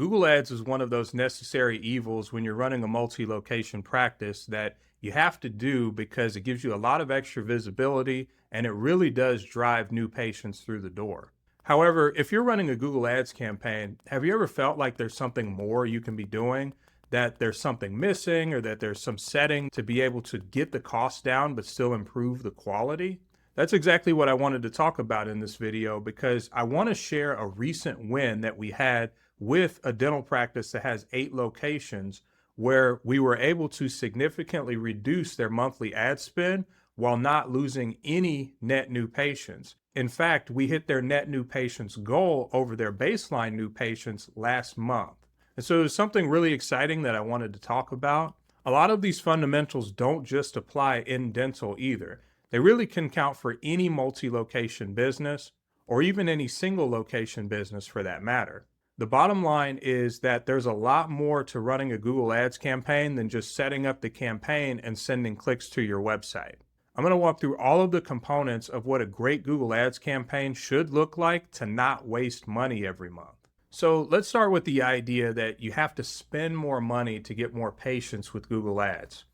Google Ads is one of those necessary evils when you're running a multi-location practice that you have to do because it gives you a lot of extra visibility and it really does drive new patients through the door. However, if you're running a Google Ads campaign, have you ever felt like there's something more you can be doing, that there's something missing, or that there's some setting to be able to get the cost down but still improve the quality? That's exactly what I wanted to talk about in this video because I want to share a recent win that we had with a dental practice that has 8 locations where we were able to significantly reduce their monthly ad spend while not losing any net new patients. In fact, we hit their net new patients goal over their baseline new patients last month. And so there's something really exciting that I wanted to talk about. A lot of these fundamentals don't just apply in dental either. They really can count for any multi-location business or even any single location business for that matter. The bottom line is that there's a lot more to running a Google Ads campaign than just setting up the campaign and sending clicks to your website. I'm going to walk through all of the components of what a great Google Ads campaign should look like to not waste money every month. So let's start with the idea that you have to spend more money to get more patients with Google Ads.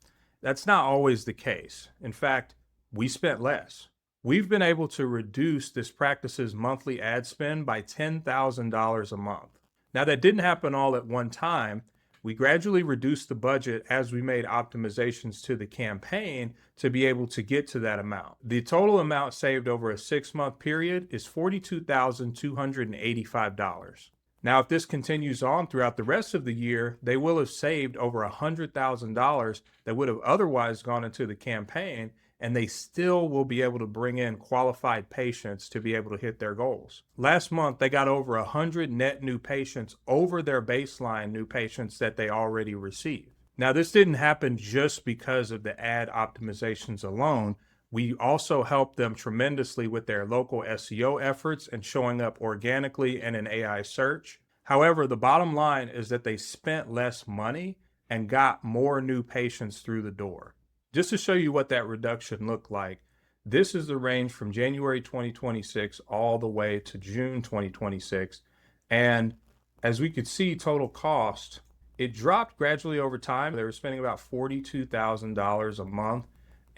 That's not always the case. In fact, we spent less. We've been able to reduce this practice's monthly ad spend by $10,000 a month. Now, that didn't happen all at one time. We gradually reduced the budget as we made optimizations to the campaign to be able to get to that amount. The total amount saved over a 6-month period is $42,285. Now, if this continues on throughout the rest of the year, they will have saved over $100,000 that would have otherwise gone into the campaign, and they still will be able to bring in qualified patients to be able to hit their goals. Last month, they got over 100 net new patients over their baseline new patients that they already received. Now, this didn't happen just because of the ad optimizations alone. We also helped them tremendously with their local SEO efforts and showing up organically in an AI search. However, the bottom line is that they spent less money and got more new patients through the door. Just to show you what that reduction looked like, this is the range from January 2026 all the way to June 2026. And as we could see, total cost, it dropped gradually over time. They were spending about $42,000 a month.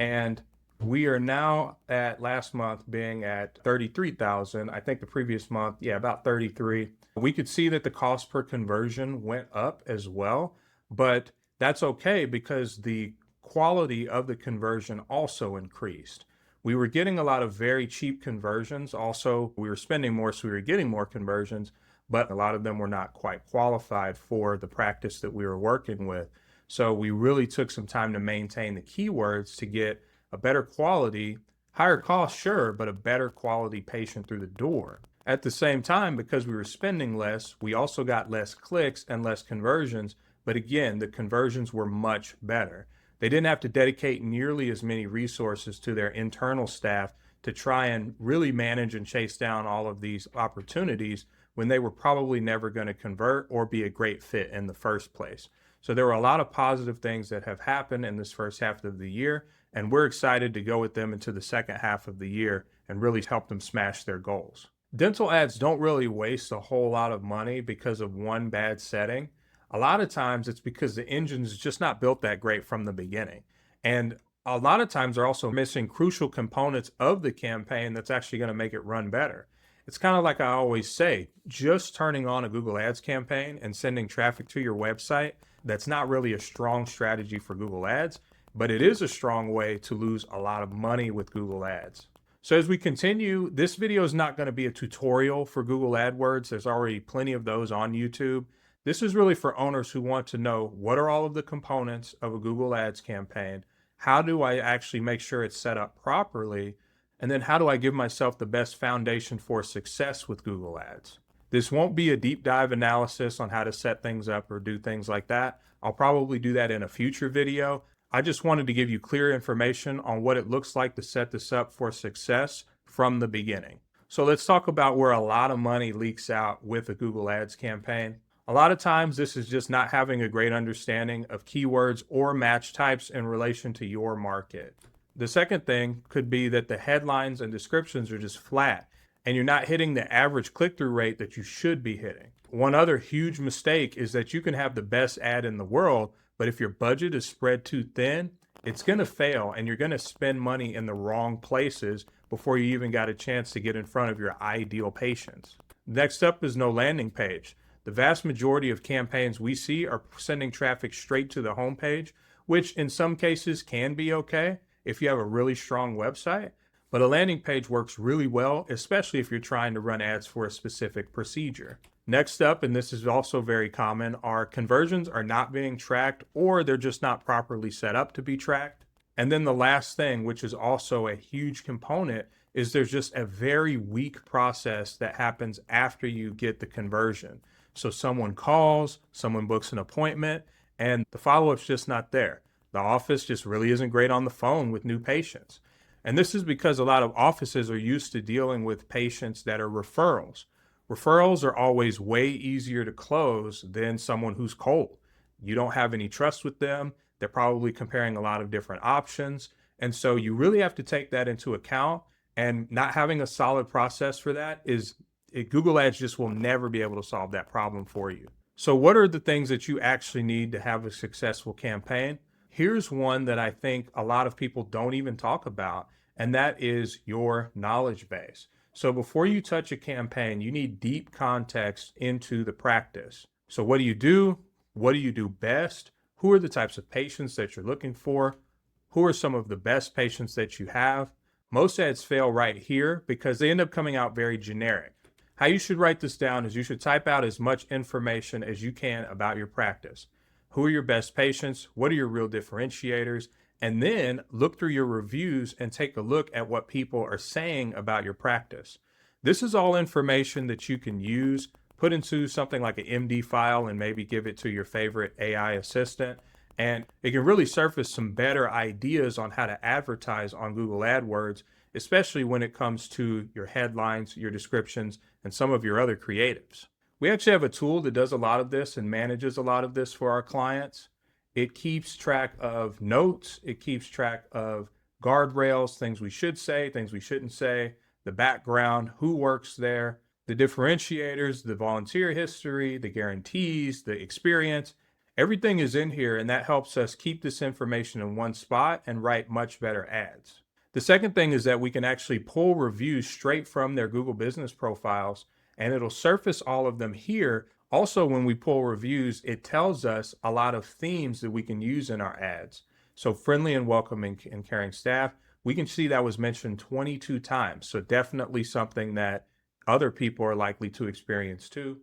And we are now at last month being at 33,000. I think the previous month, about 33. We could see that the cost per conversion went up as well, but that's okay because the quality of the conversion also increased. We were getting a lot of very cheap conversions. Also, we were spending more, so we were getting more conversions, but a lot of them were not quite qualified for the practice that we were working with. So we really took some time to maintain the keywords to get a better quality, higher cost, sure, but a better quality patient through the door. At the same time, because we were spending less, we also got less clicks and less conversions, but again, the conversions were much better. They didn't have to dedicate nearly as many resources to their internal staff to try and really manage and chase down all of these opportunities when they were probably never going to convert or be a great fit in the first place. So there were a lot of positive things that have happened in this first half of the year, and we're excited to go with them into the second half of the year and really help them smash their goals. Dental ads don't really waste a whole lot of money because of one bad setting. A lot of times it's because the engine's just not built that great from the beginning. And a lot of times they're also missing crucial components of the campaign that's actually going to make it run better. It's kind of like I always say, just turning on a Google Ads campaign and sending traffic to your website, that's not really a strong strategy for Google Ads, but it is a strong way to lose a lot of money with Google Ads. So as we continue, this video is not going to be a tutorial for Google AdWords. There's already plenty of those on YouTube. This is really for owners who want to know what are all of the components of a Google Ads campaign, how do I actually make sure it's set up properly, and then how do I give myself the best foundation for success with Google Ads. This won't be a deep dive analysis on how to set things up or do things like that. I'll probably do that in a future video. I just wanted to give you clear information on what it looks like to set this up for success from the beginning. So let's talk about where a lot of money leaks out with a Google Ads campaign. A lot of times this is just not having a great understanding of keywords or match types in relation to your market. The second thing could be that the headlines and descriptions are just flat and you're not hitting the average click-through rate that you should be hitting. One other huge mistake is that you can have the best ad in the world, but if your budget is spread too thin, it's going to fail and you're going to spend money in the wrong places before you even got a chance to get in front of your ideal patients. Next up is no landing page. The vast majority of campaigns we see are sending traffic straight to the homepage, which in some cases can be okay if you have a really strong website. But a landing page works really well, especially if you're trying to run ads for a specific procedure. Next up, and this is also very common, are conversions are not being tracked or they're just not properly set up to be tracked. And then the last thing, which is also a huge component, is there's just a very weak process that happens after you get the conversion. So someone calls, someone books an appointment, and the follow-up's just not there. The office just really isn't great on the phone with new patients. And this is because a lot of offices are used to dealing with patients that are referrals. Referrals are always way easier to close than someone who's cold. You don't have any trust with them. They're probably comparing a lot of different options. And so you really have to take that into account. And not having a solid process for that Google Ads just will never be able to solve that problem for you. So what are the things that you actually need to have a successful campaign? Here's one that I think a lot of people don't even talk about, and that is your knowledge base. So before you touch a campaign, you need deep context into the practice. So what do you do? What do you do best? Who are the types of patients that you're looking for? Who are some of the best patients that you have? Most ads fail right here because they end up coming out very generic. How you should write this down is you should type out as much information as you can about your practice. Who are your best patients? What are your real differentiators? And then look through your reviews and take a look at what people are saying about your practice. This is all information that you can use, put into something like an MD file and maybe give it to your favorite AI assistant. And it can really surface some better ideas on how to advertise on Google AdWords, especially when it comes to your headlines, your descriptions, and some of your other creatives. We actually have a tool that does a lot of this and manages a lot of this for our clients. It keeps track of notes. It keeps track of guardrails, things we should say, things we shouldn't say, the background, who works there, the differentiators, the volunteer history, the guarantees, the experience. Everything is in here, and that helps us keep this information in one spot and write much better ads. The second thing is that we can actually pull reviews straight from their Google business profiles, and it'll surface all of them here. Also, when we pull reviews, it tells us a lot of themes that we can use in our ads. So friendly and welcoming and caring staff, we can see that was mentioned 22 times. So definitely something that other people are likely to experience too.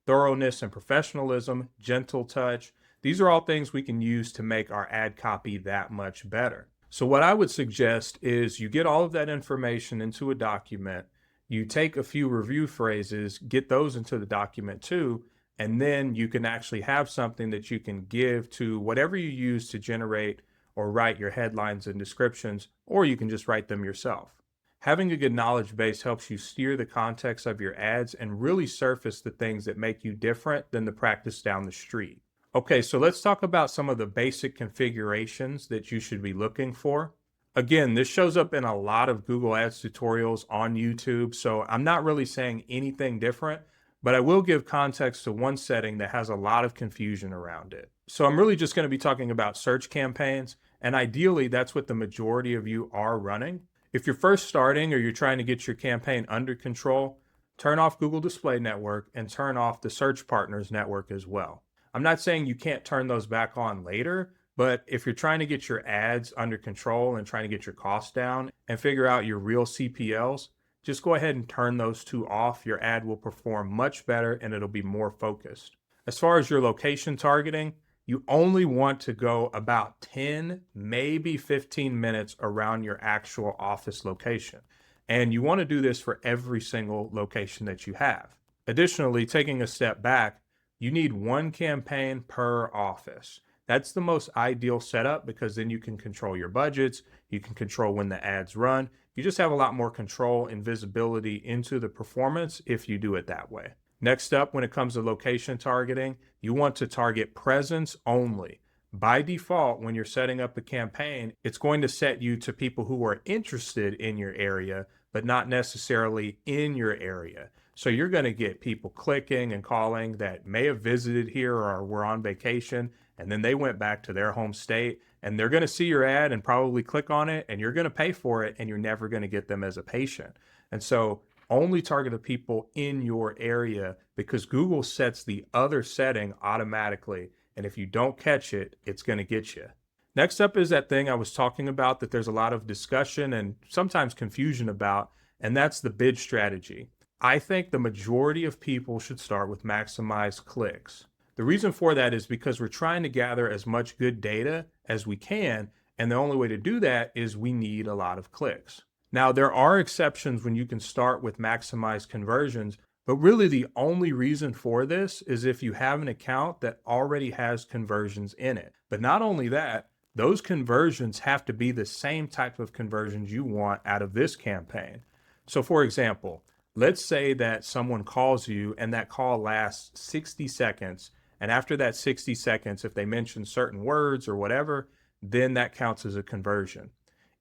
Thoroughness and professionalism, gentle touch. These are all things we can use to make our ad copy that much better. So what I would suggest is you get all of that information into a document, you take a few review phrases, get those into the document too, and then you can actually have something that you can give to whatever you use to generate or write your headlines and descriptions, or you can just write them yourself. Having a good knowledge base helps you steer the context of your ads and really surface the things that make you different than the practice down the street. Okay, so let's talk about some of the basic configurations that you should be looking for. Again, this shows up in a lot of Google Ads tutorials on YouTube, so I'm not really saying anything different, but I will give context to one setting that has a lot of confusion around it. So I'm really just going to be talking about search campaigns, and ideally that's what the majority of you are running. If you're first starting or you're trying to get your campaign under control, turn off Google Display Network and turn off the Search Partners Network as well. I'm not saying you can't turn those back on later, but if you're trying to get your ads under control and trying to get your costs down and figure out your real CPLs, just go ahead and turn those two off. Your ad will perform much better and it'll be more focused. As far as your location targeting, you only want to go about 10, maybe 15 minutes around your actual office location. And you want to do this for every single location that you have. Additionally, taking a step back, you need one campaign per office. That's the most ideal setup because then you can control your budgets, you can control when the ads run. You just have a lot more control and visibility into the performance if you do it that way. Next up, when it comes to location targeting, you want to target presence only. By default, when you're setting up a campaign, it's going to set you to people who are interested in your area, but not necessarily in your area. So you're going to get people clicking and calling that may have visited here or were on vacation, and then they went back to their home state, and they're going to see your ad and probably click on it, and you're going to pay for it, and you're never going to get them as a patient. And so only target the people in your area, because Google sets the other setting automatically. And if you don't catch it, it's going to get you. Next up is that thing I was talking about that there's a lot of discussion and sometimes confusion about, and that's the bid strategy. I think the majority of people should start with maximize clicks. The reason for that is because we're trying to gather as much good data as we can, and the only way to do that is we need a lot of clicks. Now, there are exceptions when you can start with maximize conversions, but really the only reason for this is if you have an account that already has conversions in it. But not only that, those conversions have to be the same type of conversions you want out of this campaign. So for example, let's say that someone calls you and that call lasts 60 seconds. And after that 60 seconds, if they mention certain words or whatever, then that counts as a conversion.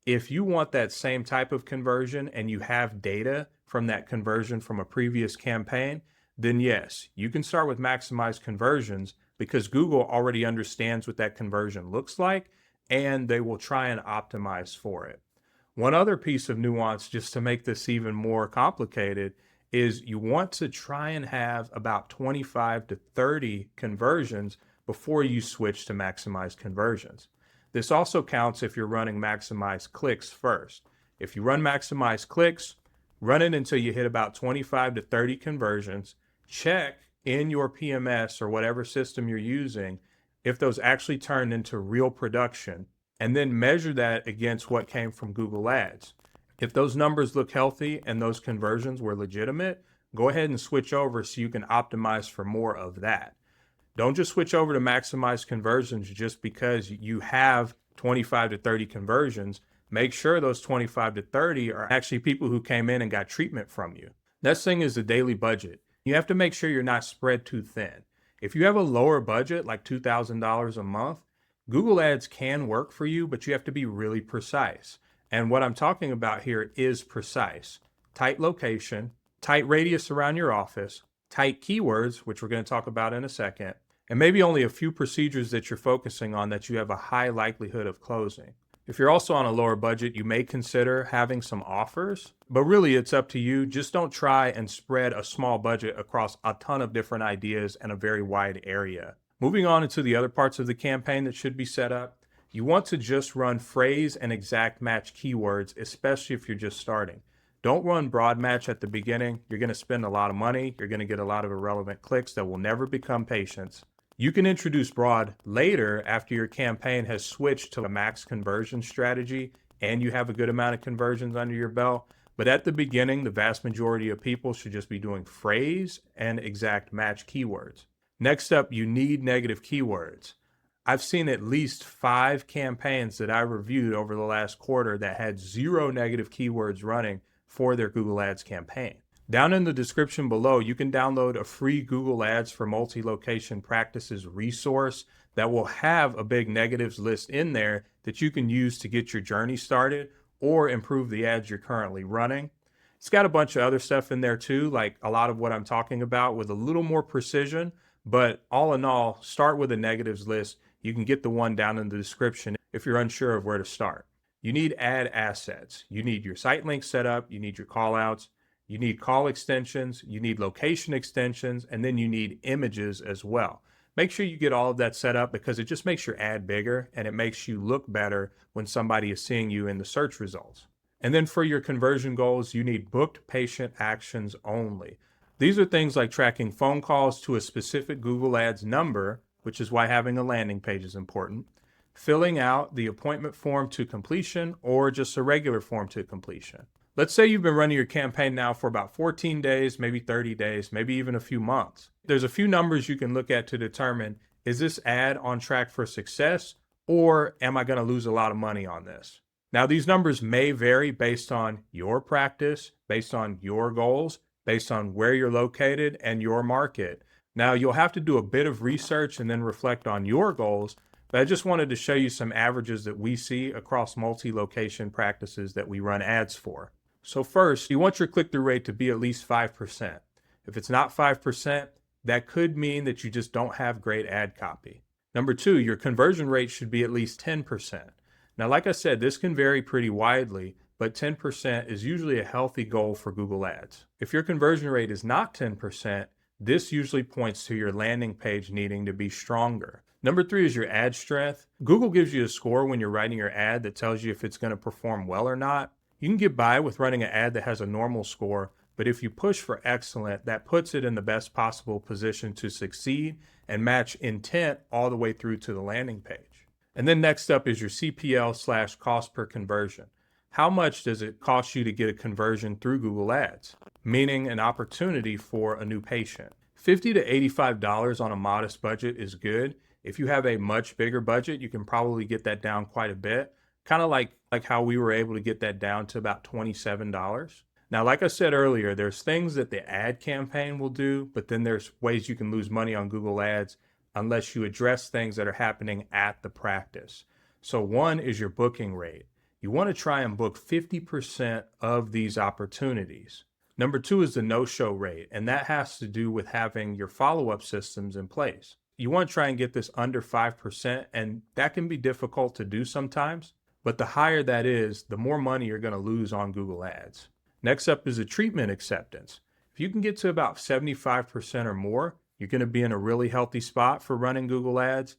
If you want that same type of conversion and you have data from that conversion from a previous campaign, then yes, you can start with maximize conversions because Google already understands what that conversion looks like, and they will try and optimize for it. One other piece of nuance, just to make this even more complicated, is you want to try and have about 25 to 30 conversions before you switch to maximize conversions. This also counts if you're running maximize clicks first. If you run maximize clicks, run it until you hit about 25 to 30 conversions, check in your PMS or whatever system you're using if those actually turn into real production, and then measure that against what came from Google Ads. If those numbers look healthy and those conversions were legitimate, go ahead and switch over so you can optimize for more of that. Don't just switch over to maximize conversions just because you have 25 to 30 conversions. Make sure those 25 to 30 are actually people who came in and got treatment from you. Next thing is the daily budget. You have to make sure you're not spread too thin. If you have a lower budget, like $2,000 a month, Google Ads can work for you, but you have to be really precise. And what I'm talking about here is precise. Tight location, tight radius around your office, tight keywords, which we're going to talk about in a second, and maybe only a few procedures that you're focusing on that you have a high likelihood of closing. If you're also on a lower budget, you may consider having some offers, but really it's up to you. Just don't try and spread a small budget across a ton of different ideas and a very wide area. Moving on into the other parts of the campaign that should be set up, you want to just run phrase and exact match keywords, especially if you're just starting. Don't run broad match at the beginning. You're going to spend a lot of money. You're going to get a lot of irrelevant clicks that will never become patients. You can introduce broad later after your campaign has switched to a max conversion strategy and you have a good amount of conversions under your belt. But at the beginning, the vast majority of people should just be doing phrase and exact match keywords. Next up, you need negative keywords. I've seen at least 5 campaigns that I reviewed over the last quarter that had 0 negative keywords running for their Google Ads campaign. Down in the description below, you can download a free Google Ads for multi-location practices resource that will have a big negatives list in there that you can use to get your journey started or improve the ads you're currently running. It's got a bunch of other stuff in there too, like a lot of what I'm talking about with a little more precision, but all in all, start with a negatives list. You can get the one down in the description if you're unsure of where to start. You need ad assets. You need your site link set up. You need your call outs. You need call extensions, you need location extensions, and then you need images as well. Make sure you get all of that set up because it just makes your ad bigger and it makes you look better when somebody is seeing you in the search results. And then for your conversion goals, you need booked patient actions only. These are things like tracking phone calls to a specific Google Ads number, which is why having a landing page is important, filling out the appointment form to completion or just a regular form to completion. Let's say you've been running your campaign now for about 14 days, maybe 30 days, maybe even a few months. There's a few numbers you can look at to determine, is this ad on track for success or am I going to lose a lot of money on this? Now, these numbers may vary based on your practice, based on your goals, based on where you're located and your market. Now, you'll have to do a bit of research and then reflect on your goals, but I just wanted to show you some averages that we see across multi-location practices that we run ads for. So first, you want your click-through rate to be at least 5%. If it's not 5%, that could mean that you just don't have great ad copy. Number two, your conversion rate should be at least 10%. Now, like I said, this can vary pretty widely, but 10% is usually a healthy goal for Google Ads. If your conversion rate is not 10%, this usually points to your landing page needing to be stronger. Number three is your ad strength. Google gives you a score when you're writing your ad that tells you if it's going to perform well or not. You can get by with running an ad that has a normal score, but if you push for excellent, that puts it in the best possible position to succeed and match intent all the way through to the landing page. And then next up is your CPL / cost per conversion. How much does it cost you to get a conversion through Google Ads? Meaning an opportunity for a new patient. $50 to $85 on a modest budget is good. If you have a much bigger budget, you can probably get that down quite a bit. Kind of like how we were able to get that down to about $27. Now, like I said earlier, there's things that the ad campaign will do, but then there's ways you can lose money on Google Ads unless you address things that are happening at the practice. So one is your booking rate. You want to try and book 50% of these opportunities. Number two is the no-show rate, and that has to do with having your follow-up systems in place. You want to try and get this under 5%, and that can be difficult to do sometimes, but the higher that is, the more money you're going to lose on Google Ads. Next up is the treatment acceptance. If you can get to about 75% or more, you're going to be in a really healthy spot for running Google Ads.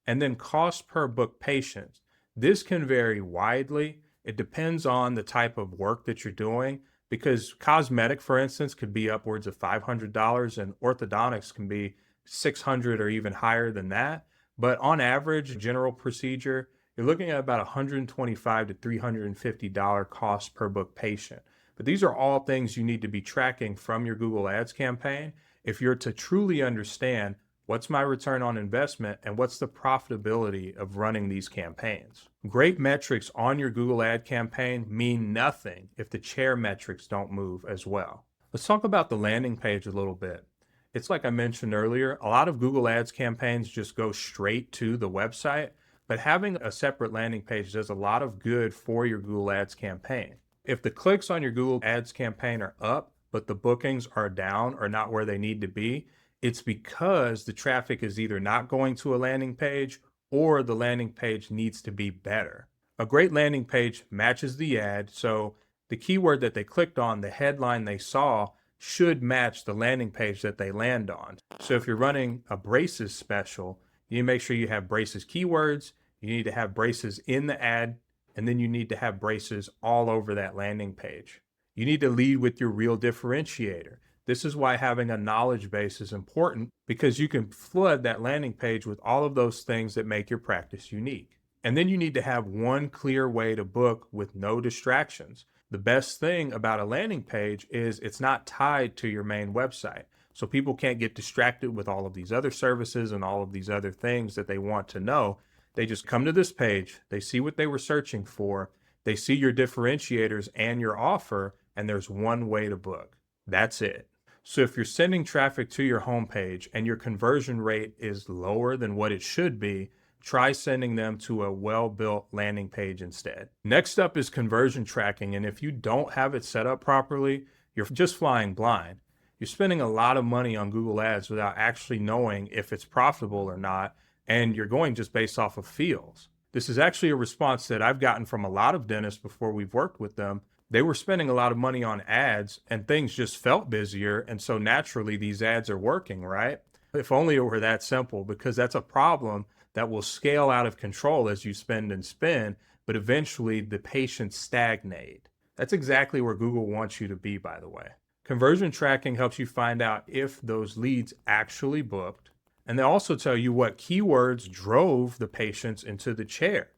And then cost per book patient. This can vary widely. It depends on the type of work that you're doing, because cosmetic, for instance, could be upwards of $500 and orthodontics can be $600 or even higher than that. But on average, general procedure, you're looking at about $125 to $350 cost per book patient. But these are all things you need to be tracking from your Google Ads campaign if you're to truly understand what's my return on investment and what's the profitability of running these campaigns. Great metrics on your Google Ad campaign mean nothing if the chair metrics don't move as well. Let's talk about the landing page a little bit. It's like I mentioned earlier, a lot of Google Ads campaigns just go straight to the website, but having a separate landing page does a lot of good for your Google Ads campaign. If the clicks on your Google Ads campaign are up, but the bookings are down or not where they need to be, it's because the traffic is either not going to a landing page or the landing page needs to be better. A great landing page matches the ad, so the keyword that they clicked on, the headline they saw, should match the landing page that they land on. So if you're running a braces special, you need to make sure you have braces keywords, you need to have braces in the ad, and then you need to have braces all over that landing page. You need to lead with your real differentiator. This is why having a knowledge base is important, because you can flood that landing page with all of those things that make your practice unique. And then you need to have one clear way to book with no distractions. The best thing about a landing page is it's not tied to your main website. So people can't get distracted with all of these other services and all of these other things that they want to know. They just come to this page, they see what they were searching for, they see your differentiators and your offer, and there's one way to book. That's it. So if you're sending traffic to your homepage and your conversion rate is lower than what it should be, try sending them to a well-built landing page instead. Next up is conversion tracking, and if you don't have it set up properly, you're just flying blind. You're spending a lot of money on Google Ads without actually knowing if it's profitable or not, and you're going just based off of feels. This is actually a response that I've gotten from a lot of dentists before we've worked with them. They were spending a lot of money on ads and things just felt busier. And so naturally these ads are working, right? If only it were that simple, because that's a problem that will scale out of control as you spend and spend, but eventually the patients stagnate. That's exactly where Google wants you to be, by the way. Conversion tracking helps you find out if those leads actually booked. And they also tell you what keywords drove the patients into the chair.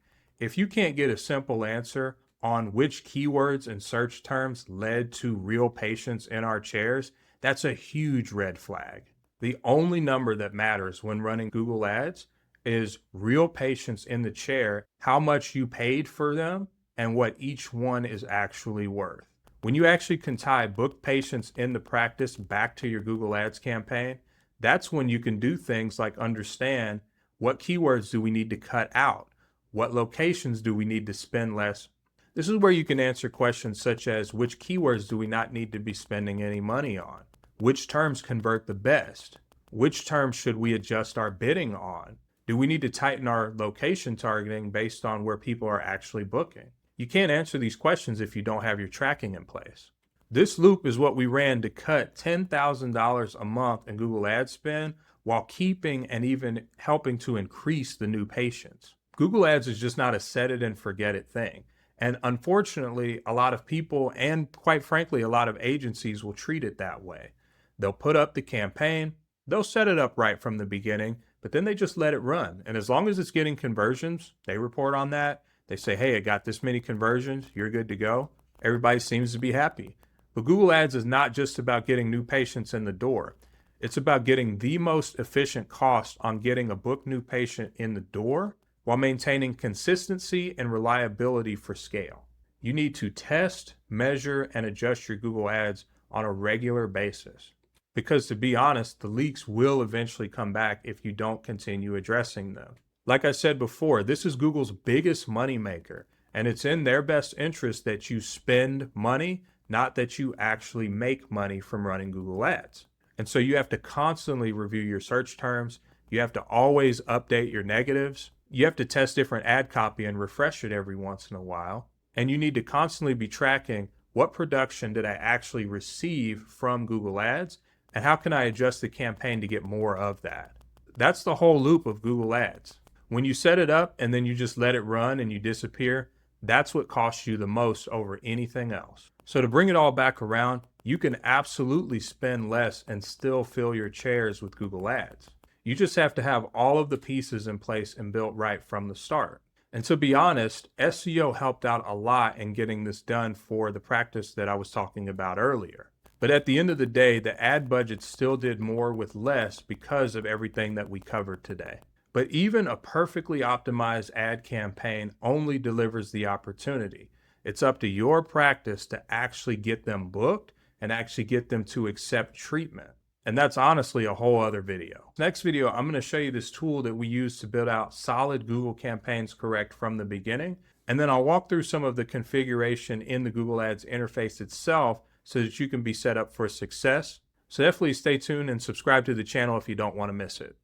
If you can't get a simple answer on which keywords and search terms led to real patients in our chairs, that's a huge red flag. The only number that matters when running Google Ads is real patients in the chair, how much you paid for them, and what each one is actually worth. When you actually can tie booked patients in the practice back to your Google Ads campaign, that's when you can do things like understand what keywords do we need to cut out, what locations do we need to spend less. This is where you can answer questions such as which keywords do we not need to be spending any money on. Which terms convert the best? Which terms should we adjust our bidding on? Do we need to tighten our location targeting based on where people are actually booking? You can't answer these questions if you don't have your tracking in place. This loop is what we ran to cut $10,000 a month in Google Ad spend while keeping and even helping to increase the new patients. Google Ads is just not a set it and forget it thing. And unfortunately, a lot of people and quite frankly, a lot of agencies will treat it that way. They'll put up the campaign, they'll set it up right from the beginning, but then they just let it run. And as long as it's getting conversions, they report on that. They say, hey, it got this many conversions, you're good to go. Everybody seems to be happy. But Google Ads is not just about getting new patients in the door. It's about getting the most efficient cost on getting a booked new patient in the door while maintaining consistency and reliability for scale. You need to test, measure, and adjust your Google Ads on a regular basis. Because to be honest, the leaks will eventually come back if you don't continue addressing them. Like I said before, this is Google's biggest moneymaker, and it's in their best interest that you spend money, not that you actually make money from running Google Ads. And so you have to constantly review your search terms. You have to always update your negatives. You have to test different ad copy and refresh it every once in a while. And you need to constantly be tracking what production did I actually receive from Google Ads, and how can I adjust the campaign to get more of that? That's the whole loop of Google Ads. When you set it up and then you just let it run and you disappear, that's what costs you the most over anything else. So to bring it all back around, you can absolutely spend less and still fill your chairs with Google Ads. You just have to have all of the pieces in place and built right from the start. And to be honest, SEO helped out a lot in getting this done for the practice that I was talking about earlier. But at the end of the day, the ad budget still did more with less because of everything that we covered today. But even a perfectly optimized ad campaign only delivers the opportunity. It's up to your practice to actually get them booked and actually get them to accept treatment. And that's honestly a whole other video. Next video, I'm going to show you this tool that we use to build out solid Google campaigns correct from the beginning. And then I'll walk through some of the configuration in the Google Ads interface itself so that you can be set up for success. So definitely stay tuned and subscribe to the channel if you don't want to miss it.